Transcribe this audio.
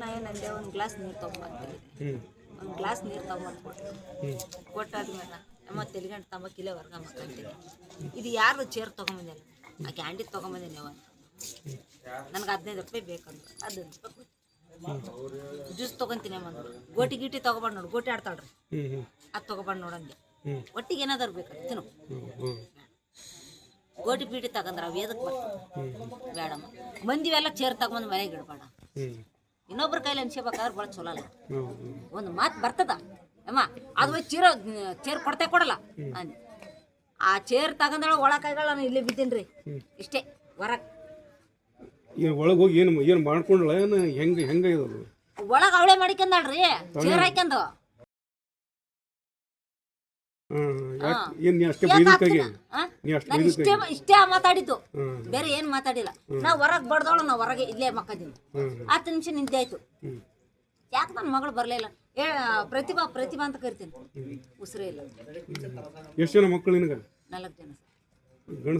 ನಾ ಏನಂದೆ ಒಂದು ಗ್ಲಾಸ್ ನೀರು ತೊಗೊಂಬಂತೀನಿ. ಒಂದು ಗ್ಲಾಸ್ ನೀರು ತೊಗೊಂಬಂದ್ಕೊಟ್ಟು ಕೊಟ್ಟಾದ್ಮೇಲೆ ಅಮ್ಮ ತೆಲಿಗಂಡು ತಂಬಕ್ಕಿಲ್ಲೇ ಹೊರ್ಗ ಮಕ್ಕಂತೀನಿ. ಇದು ಯಾರು ಚೇರ್ ತೊಗೊಂಬಂದಿಲ್ಲ, ಆ ಕ್ಯಾಂಡಿ ತೊಗೊಂಬಂದಿನಿ ಅವ. ನನಗೆ 15 ರೂಪಾಯಿ ಬೇಕಂದ್ರೆ 15 ರೂಪಾಯಿ ಕೊಟ್ಟು ಜ್ಯೂಸ್ ತೊಗೊಂತೀನಿ ಅಮ್ಮಂದ್ರು. ಗೋಟಿ ಗೀಟಿ ತೊಗೊಬಂದು ನೋಡು, ಗೋಟಿ ಆಡ್ತಾಳ್ರಿ, ಅದು ತೊಗೊಬಂದು ನೋಡಂಗೆ. ಒಟ್ಟಿಗೆ ಏನಾದ್ರು ಬೇಕು ತಿನ್ನು. ಗೋಟಿ ಪೀಟಿ ತಗೊಂಡ್ರ ಅವು ಎದಕ್ಕೆ ಬರ್ತದೆ ಬೇಡಮ್ಮ. ಮಂದಿವೆಲ್ಲ ಚೇರ್ ತಗೊಂಡು ಮನೆಗೆ ಇಡಬೇಡ. ಇನ್ನೊಬ್ರ ಕೈಲಿ ಅನ್ಸ್ಕೋಬೇಕಾದ್ರೆ ಭಾಳ ಚಲೋ ಅಲ್ಲ. ಒಂದು ಮಾತು ಬರ್ತದ ಅಮ್ಮ, ಅದು ಚೇರ್ ಕೊಡಲ್ಲ ಅಂದು. ಆ ಚೇರ್ ತಗೊಂಡಳ ಒಳ ಕೈಗಳು ನಾನು ಇಲ್ಲೇ ಬಿದ್ದೀನಿ ಇಷ್ಟೇ ಹೊರಗೆ. ಒಳಗೆ ಹೋಗಿ ಏನು ಮಾಡ್ಕೊಂಡಳ ಹೆಂಗೆ ಒಳಗೆ ಅವಳೆ ಮಾಡಿಕೊಂಡಳ್ರಿ ಚೇರ್ ಹಾಕ್ಯಂದು. ಇಷ್ಟೇ ಮಾತಾಡಿದ್ದು, ಬೇರೆ ಏನ್ ಮಾತಾಡಿಲ್ಲ. ನಾ ಹೊರಗೆ ಬಡ್ದವಳು, ನಾ ಹೊರಗೆ ಇಲ್ಲೇ ಮಕ್ಕದಿನಿ. 10 ನಿಮಿಷ ನಿಂತಾಯ್ತು. ಯಾಕೆ ನನ್ನ ಮಗಳು ಬರಲಿಲ್ಲ? ಪ್ರತಿಭಾ ಅಂತ ಕರಿತೀನಿ, ಉಸಿರೇ ಇಲ್ಲ. ಎಷ್ಟು ಜನ ಮಕ್ಕಳು ನಿನಗೆ? 4 ಜನ.